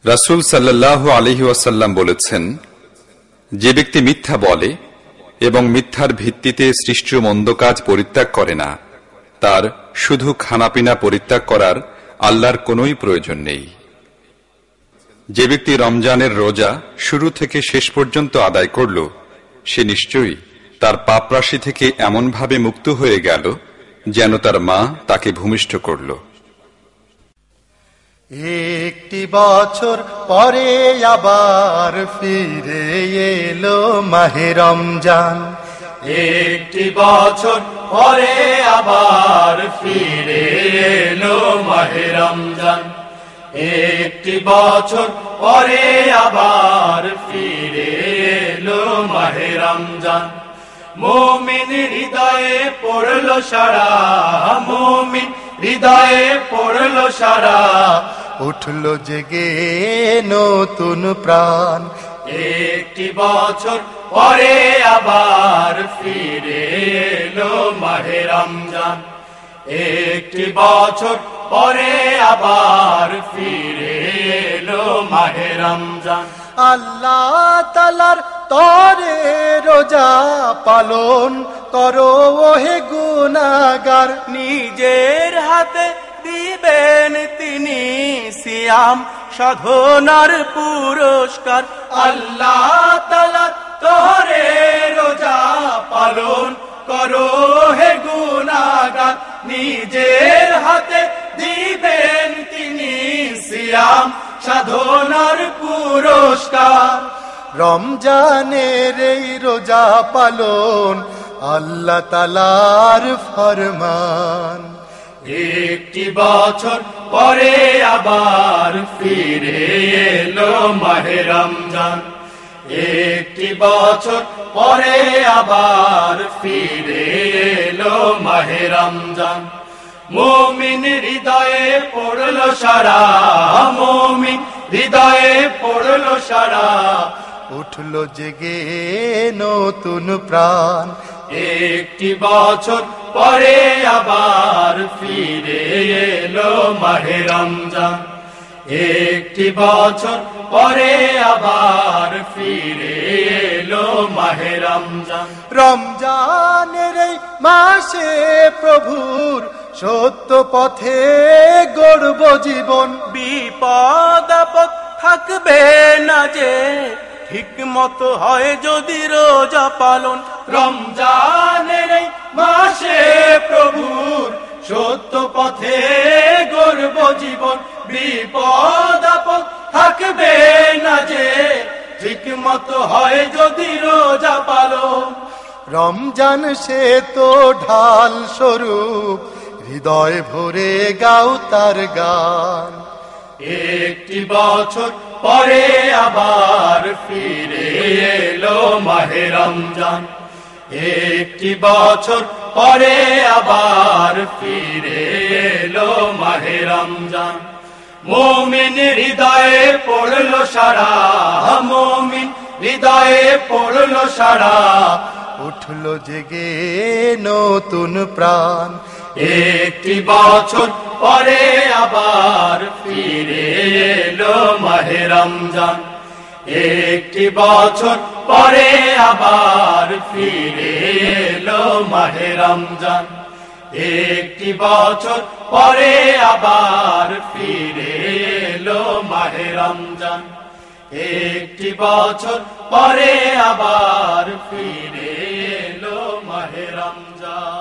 রাসূল সাল্লাল্লাহু আলাইহি ওয়াসাল্লাম বলেছেন, যে ব্যক্তি মিথ্যা বলে এবং মিথ্যার ভিত্তিতে সৃষ্ট মন্দ কাজ পরিত্যাগ করে না, তার শুধু খানাপিনা পরিত্যাগ করার আল্লাহর কোনোই প্রয়োজন নেই। যে ব্যক্তি রমজানের রোজা শুরু থেকে শেষ পর্যন্ত আদায় করল, সে নিশ্চয়ই তার পাপরাশি থেকে এমনভাবে মুক্ত হয়ে গেল যেন তার মা তাকে ভূমিষ্ঠ করল। একটি বছর পরে আবার ফিরে এলো মাহে রমজান। একটি বছর পরে আবার ফিরে এলো মাহে রমজান। একটি বছর পরে আবার ফিরে এলো মাহে রমজান। মুমিন হৃদয়ে পড়লো সারা, মুমিন হৃদয়ে পড়লো সারা, উঠলো জেগে নতুন প্রাণ। একটি বছর পরে আবার ফিরে এলো মাহে রমজান। একটি বছর পরে আবার ফিরে এলো মাহে রমজান। আল্লাহ তাআলার তরে রোজা পালন করো ওহে গুনাহগার। নিজের হাতে দিবেন তিনি সিয়াম সাধনার পুরস্কার। আল্লাহ তাআলার তরে রোজা পালন করো হে গুনাহগার। নিজের হাতে দিবেন তিনি সিয়াম সাধনার পুরস্কার। রমজানের এই রোজা পালন আল্লাহ তাআলার ফরমান। একটি বছর পরে আবার ফিরে এলো মাহে রমজান। একটি বছর পরে আবার ফিরে এলো মাহে রমজান। মুমিন হৃদয়ে পড়লো সারা, মুমিন হৃদয়ে পড়লো সারা, উঠলো জেগে নতুন প্রাণ। একটি বছর পরে আবার ফিরে এলো মাহে রমজান। একটি বছর পরে আবার ফিরে এলো মাহে রমজান। রমজানের এই মাসে প্রভুর সত্য পথে গড়ব জীবন। বিপদ আপদ থাকবে না যে, ঠিক মতো হয় যদি রোজা পালন। রমজানের এই মাসে প্রভুর সত্য পথে গড়ব জীবন। বিপদ আপদ থাকবে না যে, ঠিক মতো হয় যদি রোজা পালন। রমজান সে তো ঢাল স্বরূপ, হৃদয় ভরে গাও তার গান। একটি বছর পরে আবার ফিরে এলো মাহে রমজান। একটি বছর পরে আবার ফিরে এলো মাহে রমজান। মুমিন হৃদয়ে পড়লো সারা, মুমিন হৃদয়ে পড়লো সারা, উঠলো জেগে নতুন প্রাণ। একটি বছর পরে আবার ফিরে এলো মাহে রমজান। একটি বছর পরে আবার ফিরে এলো মাহে রমজান। একটি বছর পরে আবার ফিরে এলো মাহে রমজান। একটি বছর পরে আবার ফিরে এলো মাহে রমজান।